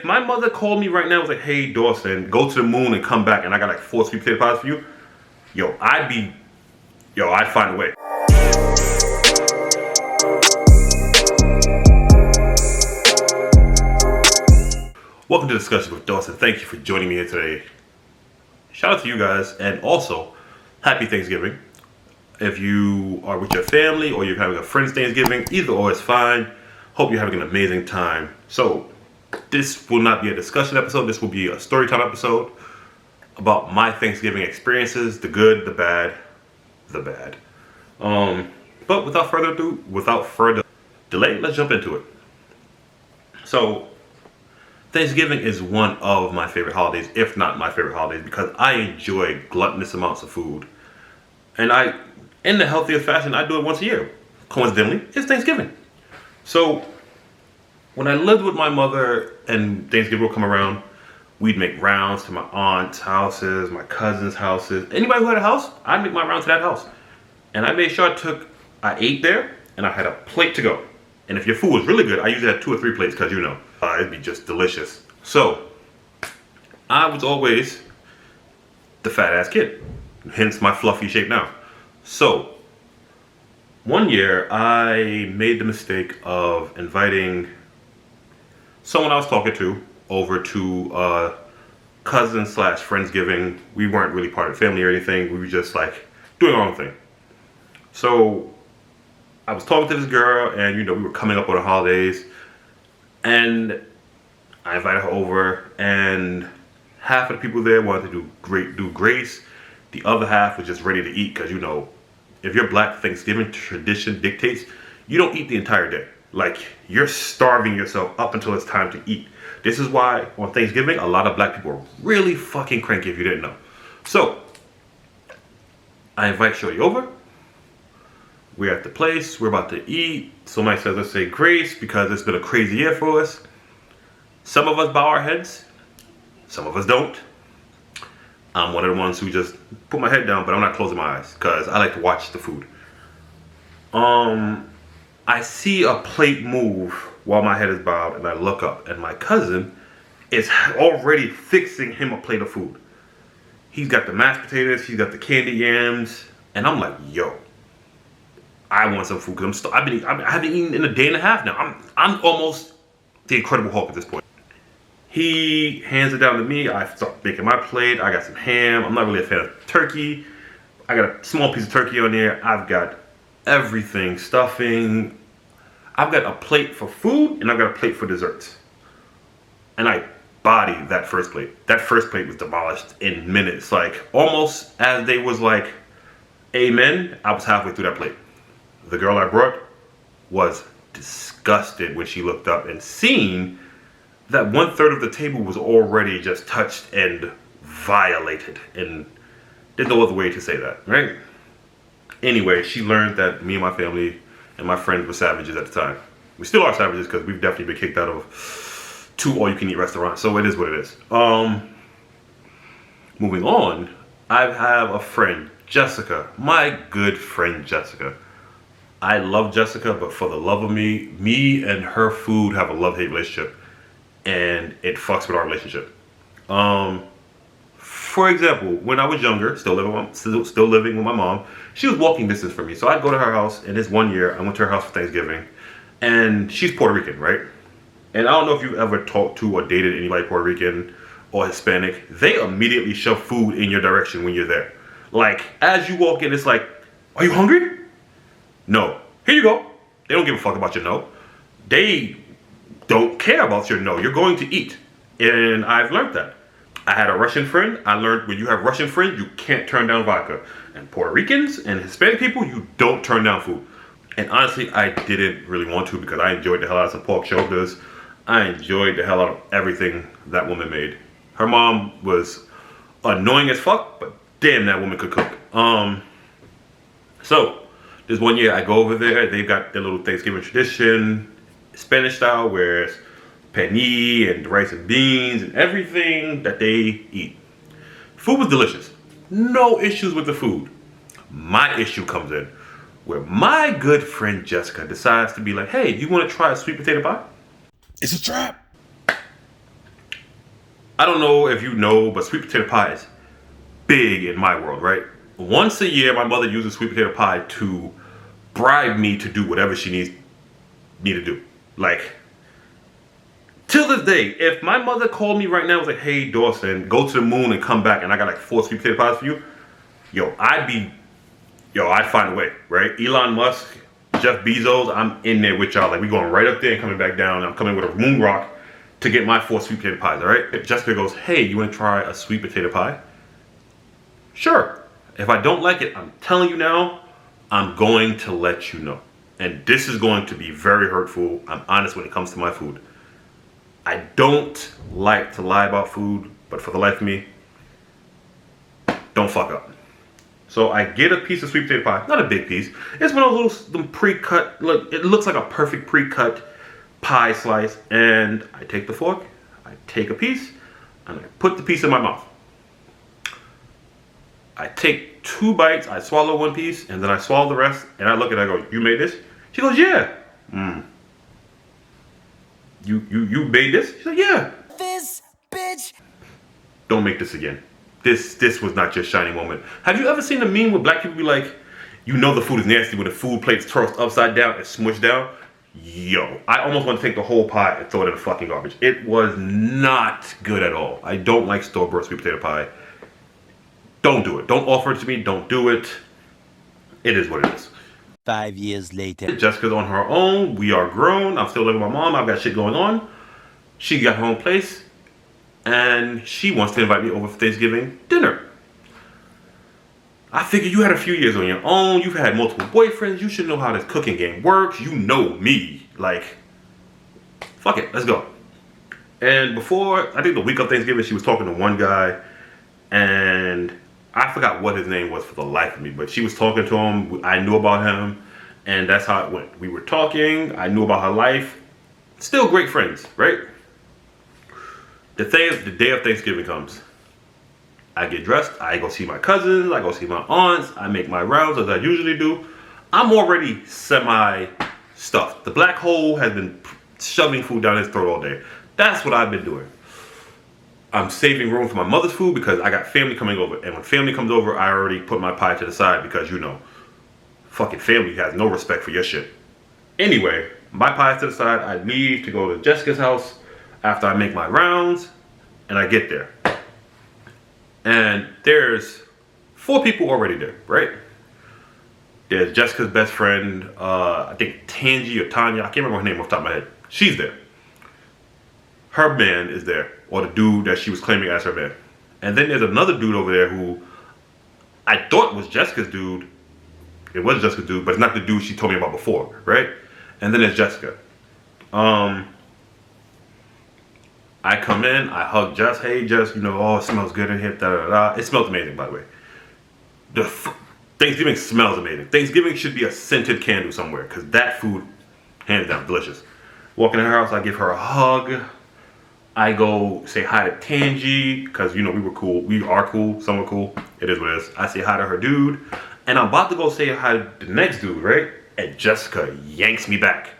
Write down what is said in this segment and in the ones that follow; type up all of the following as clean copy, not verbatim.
If my mother called me right now and was like, hey Dawson, go to the moon and come back and I got like 4 sweet potato pies for you, I'd find a way. Welcome to Discussion with Dawson. Thank you for joining me here today. Shout out to you guys, and also, happy Thanksgiving. If you are with your family or you're having a friend's Thanksgiving, either or is fine. Hope you're having an amazing time. So, this will not be a discussion episode. This will be a story time episode about my Thanksgiving experiences, the good, the bad, the bad. But without further delay, let's jump into it. So, Thanksgiving is one of my favorite holidays, if not my favorite holidays, because I enjoy gluttonous amounts of food. And in the healthiest fashion, I do it once a year. Coincidentally, it's Thanksgiving. So, when I lived with my mother and Thanksgiving would come around, we'd make rounds to my aunt's houses, my cousin's houses. Anybody who had a house, I'd make my round to that house. And I made sure I ate there, and I had a plate to go. And if your food was really good, I usually had 2 or 3 plates, because it'd be just delicious. So, I was always the fat ass kid, hence my fluffy shape now. So, one year I made the mistake of inviting someone I was talking to over to cousin / friendsgiving. We weren't really part of the family or anything. We were just like doing our own thing. So I was talking to this girl, and we were coming up on the holidays, and I invited her over, and half of the people there wanted to do grace. The other half was just ready to eat, because if your Black Thanksgiving tradition dictates, you don't eat the entire day. Like, you're starving yourself up until it's time to eat. This is why on Thanksgiving, a lot of Black people are really fucking cranky, if you didn't know. So, I invite Shorty over. We're at the place. We're about to eat. Somebody says, let's say grace, because it's been a crazy year for us. Some of us bow our heads. Some of us don't. I'm one of the ones who just put my head down, but I'm not closing my eyes, because I like to watch the food. I see a plate move while my head is bowed, and I look up, and my cousin is already fixing him a plate of food. He's got the mashed potatoes, he's got the candy yams, and I'm like, yo, I want some food, because I haven't eaten in a day and a half now. I'm almost the Incredible Hulk at this point. He hands it down to me. I start making my plate. I got some ham. I'm not really a fan of turkey. I got a small piece of turkey on there. I've got everything, stuffing. I've got a plate for food, and I've got a plate for desserts. And I bodied that first plate. That first plate was demolished in minutes. Like, almost as they was like, amen, I was halfway through that plate. The girl I brought was disgusted when she looked up and seen that 1/3 of the table was already just touched and violated. And there's no other way to say that, right? Anyway, she learned that me and my family and my friends were savages at the time. We still are savages, because we've definitely been kicked out of 2 all-you-can-eat restaurants. So it is what it is. Moving on, I have a friend, Jessica. My good friend, Jessica. I love Jessica, but for the love of me and her food have a love-hate relationship. And it fucks with our relationship. For example, when I was younger, still living with my mom, she was walking distance from me. So I'd go to her house, and this one year, I went to her house for Thanksgiving. And she's Puerto Rican, right? And I don't know if you've ever talked to or dated anybody Puerto Rican or Hispanic. They immediately shove food in your direction when you're there. Like, as you walk in, it's like, are you hungry? No. Here you go. They don't give a fuck about your no. They don't care about your no. You're going to eat. And I've learned that. I had a Russian friend. I learned when you have Russian friends, you can't turn down vodka. And Puerto Ricans and Hispanic people, you don't turn down food. And honestly, I didn't really want to, because I enjoyed the hell out of some pork shoulders. I enjoyed the hell out of everything that woman made. Her mom was annoying as fuck, but damn, that woman could cook. So, this one year I go over there. They've got their little Thanksgiving tradition, Spanish style, where it's penne and rice and beans and everything that they eat. Food was delicious. No issues with the food. My issue comes in where my good friend Jessica decides to be like, hey, you want to try a sweet potato pie? It's a trap. I don't know if you know, but sweet potato pie is big in my world, right? Once a year, my mother uses sweet potato pie to bribe me to do whatever she needs me to do. Like, till this day, if my mother called me right now and was like, hey, Dawson, go to the moon and come back, and I got like 4 sweet potato pies for you, I'd find a way, right? Elon Musk, Jeff Bezos, I'm in there with y'all. Like, we going right up there and coming back down. I'm coming with a moon rock to get my 4 sweet potato pies, all right? If Jessica goes, hey, you want to try a sweet potato pie? Sure. If I don't like it, I'm telling you now, I'm going to let you know. And this is going to be very hurtful. I'm honest when it comes to my food. I don't like to lie about food, but for the life of me, don't fuck up. So I get a piece of sweet potato pie, not a big piece. It's one of those little pre-cut, look, it looks like a perfect pre-cut pie slice. And I take the fork, I take a piece, and I put the piece in my mouth. I take 2 bites, I swallow 1 piece, and then I swallow the rest, and I look at her and I go, you made this? She goes, yeah. You made this? She's like, yeah. This bitch. Don't make this again. This was not your shining moment. Have you ever seen a meme where black people be like, you know the food is nasty when the food plate's tossed upside down and smushed down? Yo, I almost want to take the whole pie and throw it in the fucking garbage. It was not good at all. I don't like store-bought sweet potato pie. Don't do it. Don't offer it to me. Don't do it. It is what it is. 5 years later. Jessica's on her own. We are grown. I'm still living with my mom. I've got shit going on. She got her own place. And she wants to invite me over for Thanksgiving dinner. I figured you had a few years on your own. You've had multiple boyfriends. You should know how this cooking game works. You know me. Like, fuck it. Let's go. And before, I think the week of Thanksgiving, she was talking to one guy. And I forgot what his name was for the life of me, but she was talking to him. I knew about him, and that's how it went. We were talking. I knew about her life. Still great friends, right? The day of Thanksgiving comes. I get dressed. I go see my cousins. I go see my aunts. I make my rounds as I usually do. I'm already semi-stuffed. The black hole has been shoving food down his throat all day. That's what I've been doing. I'm saving room for my mother's food because I got family coming over. And when family comes over, I already put my pie to the side because, you know, fucking family has no respect for your shit. Anyway, my pie's to the side. I leave to go to Jessica's house after I make my rounds. And I get there. And there's 4 people already there, right? There's Jessica's best friend, I think Tangi or Tanya. I can't remember her name off the top of my head. She's there. Her man is there. Or the dude that she was claiming as her man. And then there's another dude over there who I thought was Jessica's dude. It was Jessica's dude, but it's not the dude she told me about before, right? And then there's Jessica. I come in, I hug Jess. Hey, Jess, you know, oh, it smells good in here. Da, da, da. It smells amazing, by the way. Thanksgiving smells amazing. Thanksgiving should be a scented candle somewhere, because that food, hands down, delicious. Walk in her house, I give her a hug. I go say hi to Tangi, because, you know, we were cool. We are cool. Some were cool. It is what it is. I say hi to her dude. And I'm about to go say hi to the next dude, right? And Jessica yanks me back.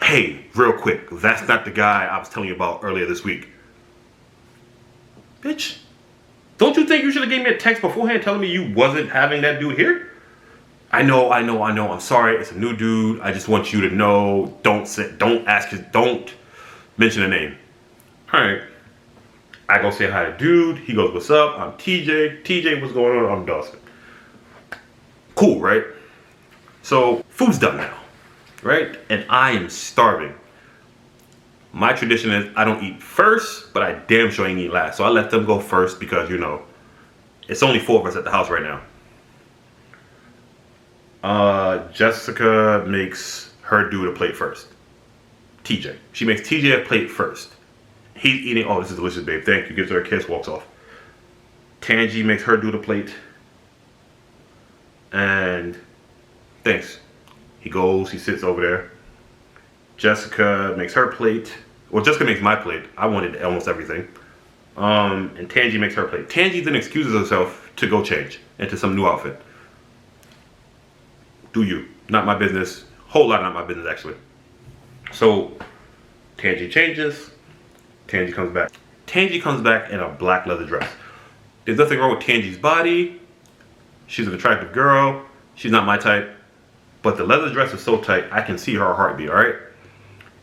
Hey, real quick, that's not the guy I was telling you about earlier this week. Bitch, don't you think you should have gave me a text beforehand telling me you wasn't having that dude here? I know. I'm sorry. It's a new dude. I just want you to know. Don't mention the name. All right. I go say hi to dude. He goes, what's up? I'm TJ. TJ, what's going on? I'm Dawson. Cool, right? So, food's done now, right? And I am starving. My tradition is I don't eat first, but I damn sure ain't eat last. So I let them go first because, you know, it's only 4 of us at the house right now. Jessica makes her dude a plate first. TJ. She makes TJ a plate first. He's eating. Oh, this is delicious, babe. Thank you. Gives her a kiss, walks off. Tangi makes her dude a plate. And thanks. He goes, he sits over there. Jessica makes her plate. Well, Jessica makes my plate. I wanted almost everything. And Tangi makes her plate. Tangi then excuses herself to go change into some new outfit. Do you? Not my business. Whole lot not my business, actually. So, Tangi changes. Tangi comes back. Tangy comes back in a black leather dress. There's nothing wrong with Tangy's body. She's an attractive girl. She's not my type. But the leather dress is so tight, I can see her heartbeat, alright?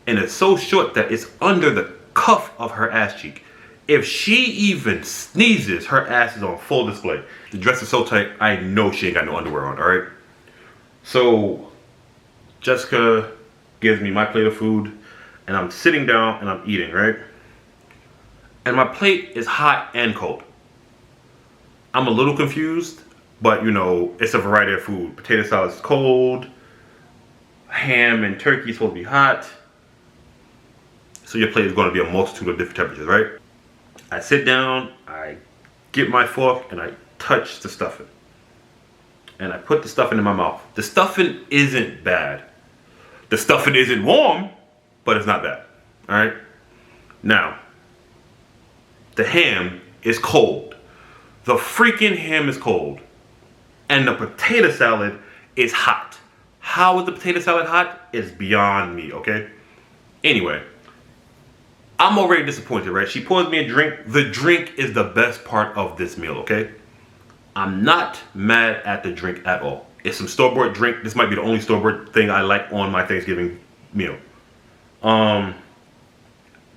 And it's so short that it's under the cuff of her ass cheek. If she even sneezes, her ass is on full display. The dress is so tight, I know she ain't got no underwear on, alright? So, Jessica gives me my plate of food, and I'm sitting down and I'm eating, right? And my plate is hot and cold. I'm a little confused, but you know, it's a variety of food. Potato salad is cold, ham and turkey is supposed to be hot. So your plate is going to be a multitude of different temperatures, right? I sit down, I get my fork, and I touch the stuffing. And I put the stuffing in my mouth. The stuffing isn't bad. The stuffing isn't warm, but it's not bad, all right? Now, the ham is cold. The freaking ham is cold. And the potato salad is hot. How is the potato salad hot? It's beyond me, okay? Anyway, I'm already disappointed, right? She pours me a drink. The drink is the best part of this meal, okay? I'm not mad at the drink at all. It's some store-bought drink. This might be the only store-bought thing I like on my Thanksgiving meal.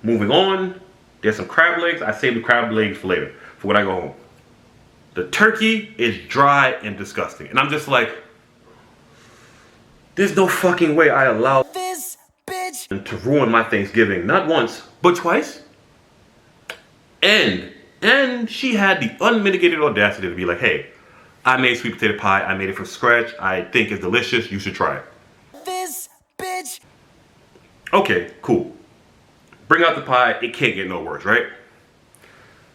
Moving on, there's some crab legs. I save the crab legs for later, for when I go home. The turkey is dry and disgusting. And I'm just like, there's no fucking way I allow this bitch to ruin my Thanksgiving. Not once, but twice. And she had the unmitigated audacity to be like, hey, I made sweet potato pie. I made it from scratch. I think it's delicious. You should try it. This bitch. Okay, cool. Bring out the pie. It can't get no worse, right?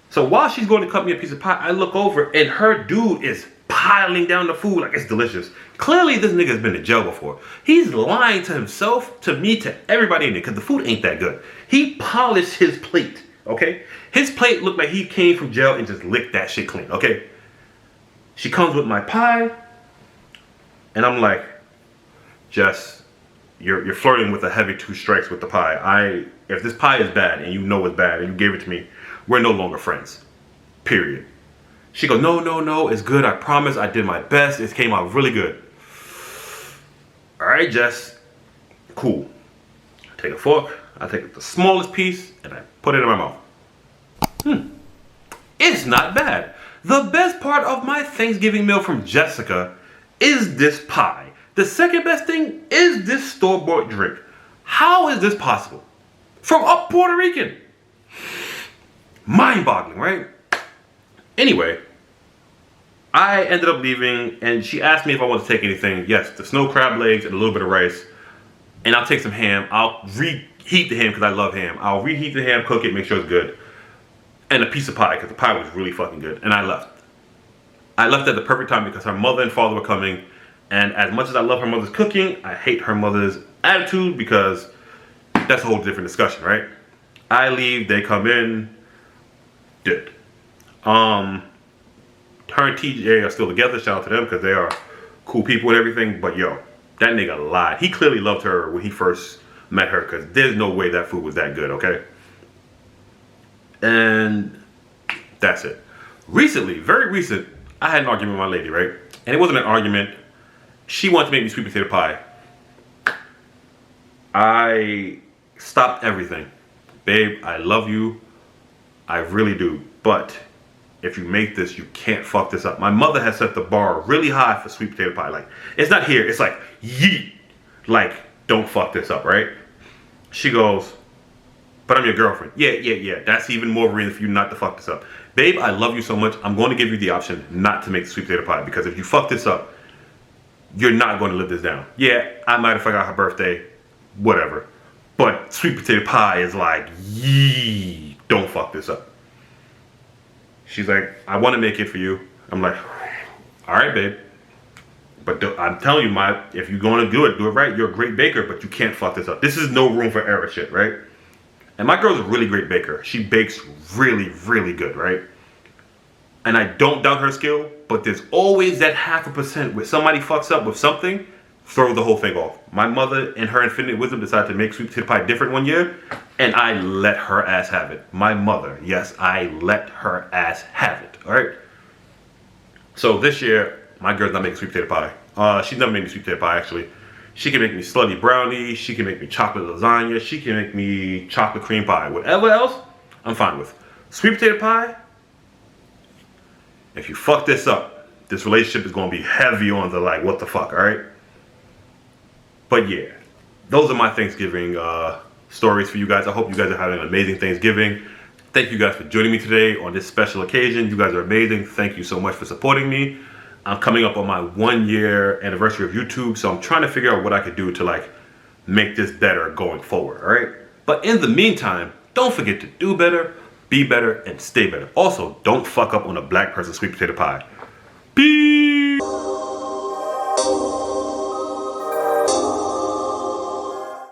So while she's going to cut me a piece of pie, I look over and her dude is piling down the food like it's delicious. Clearly, this nigga's been to jail before. He's lying to himself, to me, to everybody in there, because the food ain't that good. He polished his plate, okay? His plate looked like he came from jail and just licked that shit clean, okay? She comes with my pie, and I'm like, Jess, you're flirting with a heavy 2 strikes with the pie. If this pie is bad, and you know it's bad, and you gave it to me, we're no longer friends, period. She goes, no, it's good, I promise, I did my best, it came out really good. All right, Jess, cool. I take a fork, I take the smallest piece, and I put it in my mouth. It's not bad. The best part of my Thanksgiving meal from Jessica is this pie. The second best thing is this store-bought drink. How is this possible? From up Puerto Rican. Mind-boggling, right? Anyway, I ended up leaving, and she asked me if I wanted to take anything. Yes, the snow crab legs and a little bit of rice. And I'll take some ham. I'll reheat the ham because I love ham. I'll reheat the ham, cook it, make sure it's good. And a piece of pie, because the pie was really fucking good. And I left. I left at the perfect time because her mother and father were coming. And as much as I love her mother's cooking, I hate her mother's attitude because that's a whole different discussion, right? I leave, they come in, did. Her and TJ are still together. Shout out to them because they are cool people and everything. But yo, that nigga lied. He clearly loved her when he first met her because there's no way that food was that good, okay? And that's it. Recently, very recent, I had an argument with my lady, right? And it wasn't an argument. She wanted to make me sweet potato pie. I stopped everything. Babe, I love you. I really do. But if you make this, you can't fuck this up. My mother has set the bar really high for sweet potato pie. Like, it's not here. It's like, yeet. Like, don't fuck this up, right? She goes, but I'm your girlfriend. Yeah. That's even more reason for you not to fuck this up. Babe, I love you so much. I'm going to give you the option not to make the sweet potato pie. Because if you fuck this up, you're not going to live this down. Yeah, I might have forgot her birthday. Whatever. But sweet potato pie is like, yee, don't fuck this up. She's like, I want to make it for you. I'm like, all right, babe. But I'm telling you, if you're going to do it right. You're a great baker, but you can't fuck this up. This is no room for error shit, right? And my girl's a really great baker. She bakes really, really good, right? And I don't doubt her skill, but there's always that 0.5% where somebody fucks up with something, throw the whole thing off. My mother, in her infinite wisdom, decided to make sweet potato pie different one year, and I let her ass have it. My mother, yes, I let her ass have it. All right. So this year, my girl's not making sweet potato pie. She's never made me sweet potato pie actually. She can make me slutty brownie. She can make me chocolate lasagna. She can make me chocolate cream pie. Whatever else, I'm fine with. Sweet potato pie. If you fuck this up, this relationship is gonna be heavy on the like, what the fuck, all right? But yeah, those are my Thanksgiving stories for you guys. I hope you guys are having an amazing Thanksgiving. Thank you guys for joining me today on this special occasion. You guys are amazing. Thank you so much for supporting me. I'm coming up on my 1-year anniversary of YouTube, so I'm trying to figure out what I could do to like make this better going forward, all right? But in the meantime, don't forget to do better, be better, and stay better. Also, don't fuck up on a black person's sweet potato pie. Peace!